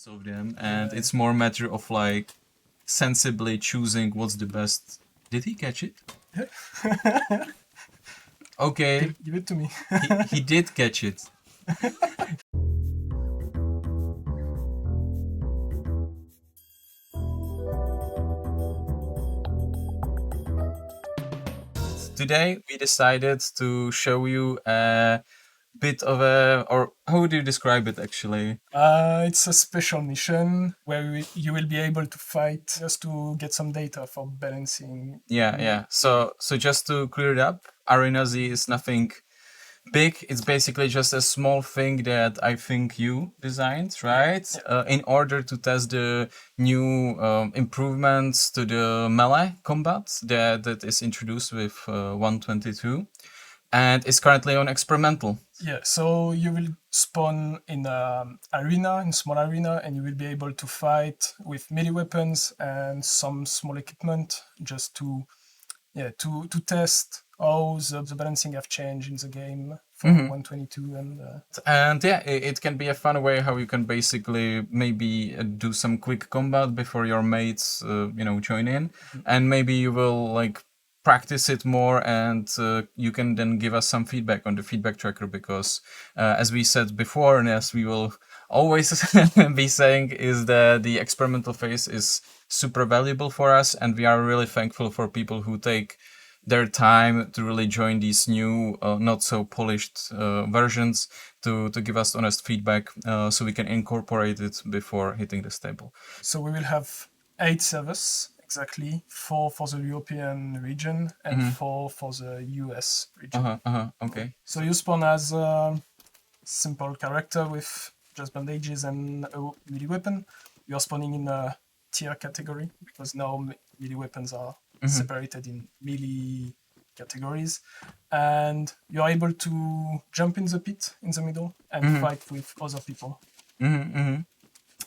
of them, and it's more matter of like sensibly choosing what's the best. Did he catch it? Okay, Give it to me. he did catch it. Today we decided to show you a bit of a, or how would you describe it actually? It's a special mission where you will be able to fight just to get some data for balancing. Yeah. So just to clear it up, ArenaZ is nothing big. It's basically just a small thing that I think you designed, right? In order to test the new improvements to the melee combat that is introduced with 122, and is currently on experimental. Yeah, so you will spawn in an arena, in small arena, and you will be able to fight with melee weapons and some small equipment just to test how the balancing have changed in the game for 122 And yeah, it can be a fun way how you can basically maybe do some quick combat before your mates, join in, and maybe you will like practice it more, and you can then give us some feedback on the feedback tracker, because as we said before, and as we will always be saying, is that the experimental phase is super valuable for us, and we are really thankful for people who take their time to really join these new, not so polished versions to give us honest feedback, so we can incorporate it before hitting the stable. So we will have 8 servers, exactly, 4 for the European region and 4 for the US region. Okay. So you spawn as a simple character with just bandages and a melee weapon. You are spawning in a tier category, because now melee weapons are separated in melee categories, and you are able to jump in the pit in the middle and fight with other people. Oh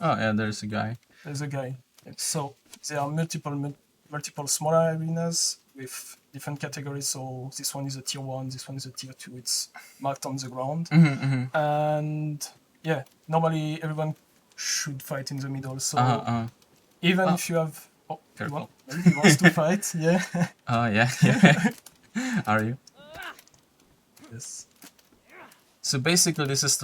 yeah, there's a guy. There's a guy. So there are multiple smaller arenas with different categories. So this one is a tier 1, this one is a tier 2. It's marked on the ground. And yeah, normally everyone should fight in the middle. So even if you have... Oh, he wants to fight, yeah. Oh yeah. Are you? Yes. So basically, this is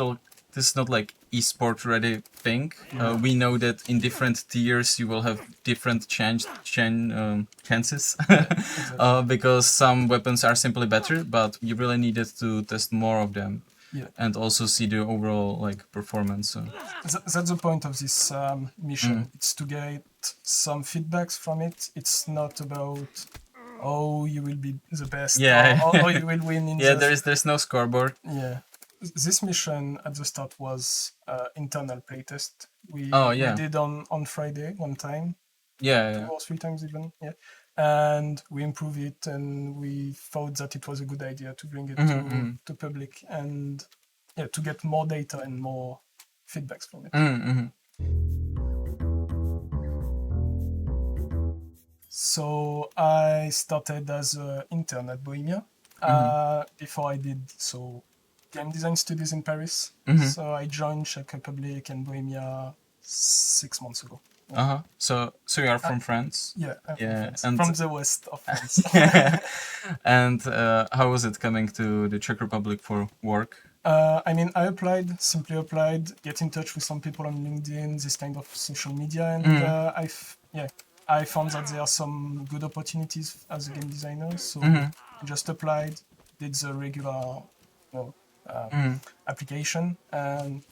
not like esport ready thing. We know that in different tiers you will have different chances, because some weapons are simply better, but you really needed to test more of them. Yeah. And also see the overall like performance. So. That's the point of this mission. It's to get some feedbacks from it. It's not about you will be the best, or you will win in there's no scoreboard. Yeah. This mission at the start was internal playtest. We did on Friday one time. 2 or 3 times even. Yeah. And we improved it, and we thought that it was a good idea to bring it to public, and to get more data and more feedbacks from it. So I started as an intern at Bohemia. Before I did game design studies in Paris. So I joined Czech Republic and Bohemia 6 months ago. So you are from France? Yeah, I'm from France. From the west of France. And how was it coming to the Czech Republic for work? I simply applied, get in touch with some people on LinkedIn, this kind of social media, and I found that there are some good opportunities as a game designer. So I just applied, did the regular application, and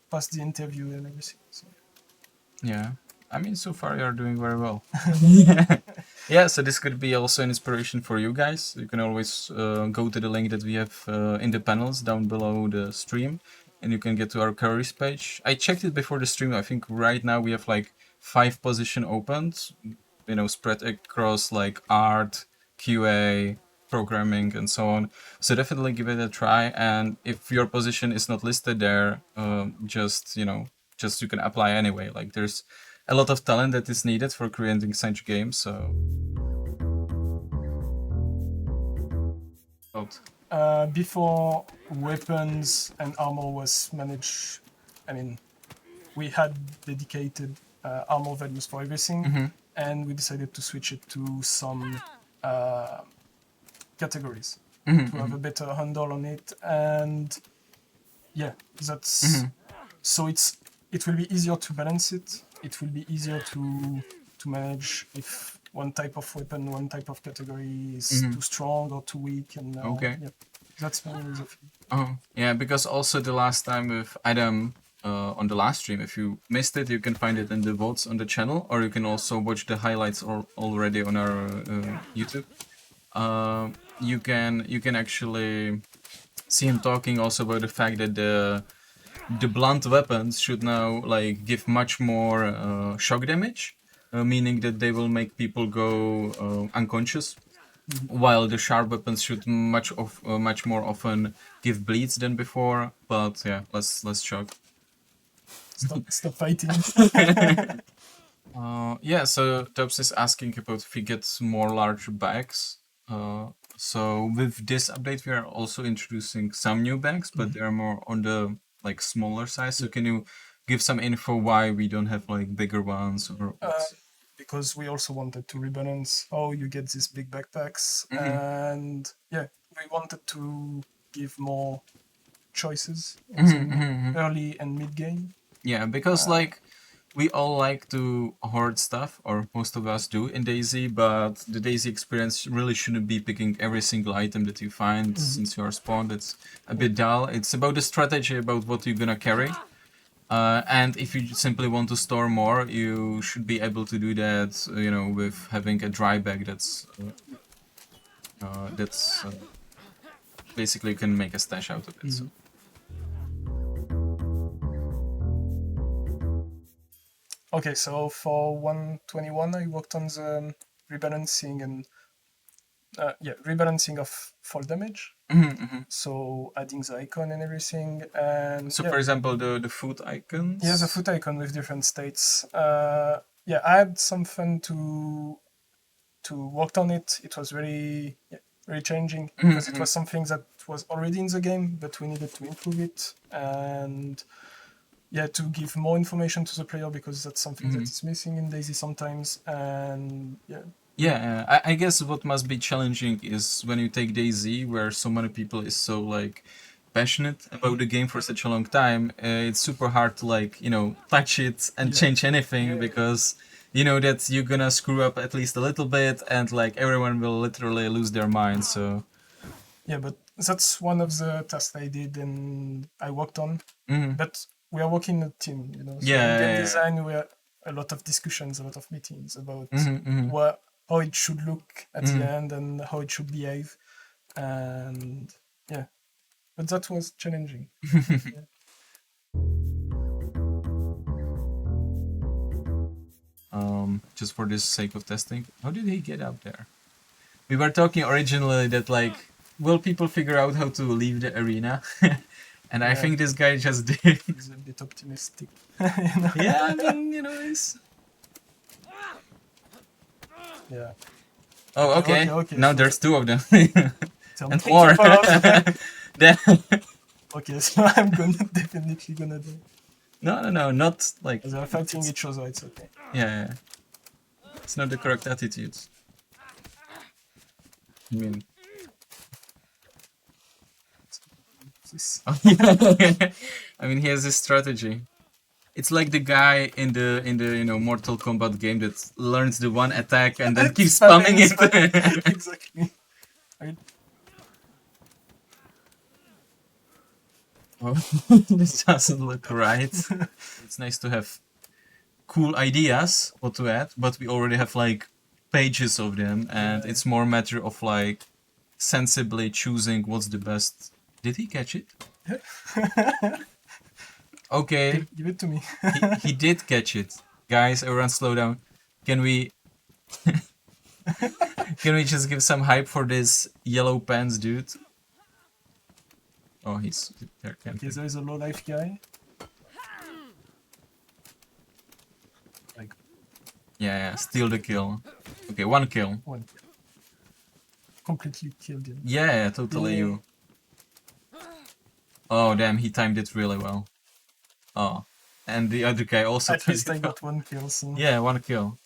passed the interview and everything. So. Yeah, I mean, so far you're doing very well. Yeah, so this could be also an inspiration for you guys. You can always go to the link that we have in the panels down below the stream, and you can get to our careers page. I checked it before the stream. I think right now we have like 5 positions opened, spread across like art, QA, programming, and so on. So definitely give it a try. And if your position is not listed there, just you can apply anyway. Like there's a lot of talent that is needed for creating such games. So. Before weapons and armor was managed, we had dedicated armor values for everything, and we decided to switch it to some categories to have a better handle on it. And yeah, that's so it will be easier to balance it. It will be easier to manage if one type of weapon, one type of category is too strong or too weak. And yeah, that's my philosophy. Oh yeah, because also the last time with Adam on the last stream, if you missed it, you can find it in the votes on the channel, or you can also watch the highlights already on our YouTube. You can actually see him talking also about the fact that the blunt weapons should now like give much more shock damage, meaning that they will make people go unconscious, while the sharp weapons should much more often give bleeds than before. But yeah, less shock. Stop fighting. Yeah, so Tubbs is asking about if he gets more large bags. So with this update, we are also introducing some new bags, but they're more on the like smaller size. So can you give some info why we don't have like bigger ones or because we also wanted to rebalance how you get these big backpacks, and yeah, we wanted to give more choices in early and mid game. Yeah, because like we all like to hoard stuff, or most of us do in DayZ, but the DayZ experience really shouldn't be picking every single item that you find since you are spawned. It's a bit dull. It's about the strategy, about what you're gonna carry. And if you simply want to store more, you should be able to do that, you know, with having a dry bag that's basically you can make a stash out of it. So. Okay, so for 121, I worked on the rebalancing and rebalancing of fall damage. So adding the icon and everything. And so for example, the foot icons. Yeah, the foot icon with different states. Yeah, I had some fun to work on it. It was very challenging because it was something that was already in the game, but we needed to improve it and to give more information to the player because that's something that is missing in DayZ sometimes. And yeah, I guess what must be challenging is when you take DayZ, where so many people is so like passionate about the game for such a long time, it's super hard to like, you know, touch it and change anything because you know that you're gonna screw up at least a little bit and like everyone will literally lose their mind. So yeah, but that's one of the tasks I did and I worked on. But we are working in a team, you know. So in game design, we have a lot of discussions, a lot of meetings about how it should look at the end and how it should behave, and yeah, but that was challenging. Just for the sake of testing, how did he get up there? We were talking originally that like, will people figure out how to leave the arena? And I think this guy just did. He's a bit optimistic. You know? Yeah, I mean, you know, it's... Yeah. Oh, okay. Now so there's two of them. And four. Okay, so I'm definitely gonna do. No, not like... They're fighting each other, it's okay. Yeah. It's not the correct attitude. I mean... I mean, he has this strategy. It's like the guy in the you know Mortal Kombat game that learns the one attack and then keeps spamming it. Exactly. Oh, this doesn't look right. It's nice to have cool ideas what to add, but we already have like pages of them, and it's more a matter of like sensibly choosing what's the best. Did he catch it? Okay. Give it to me. he did catch it. Guys, everyone slow down. Can we can we just give some hype for this yellow pants dude? Oh, he's there. Okay, there is a low life guy. Like. Yeah, steal the kill. Okay, one kill. One kill. Completely killed him. Yeah, totally you. Oh damn, he timed it really well. Oh. and the other guy also. At least I got 1 kill. So. Yeah, 1 kill.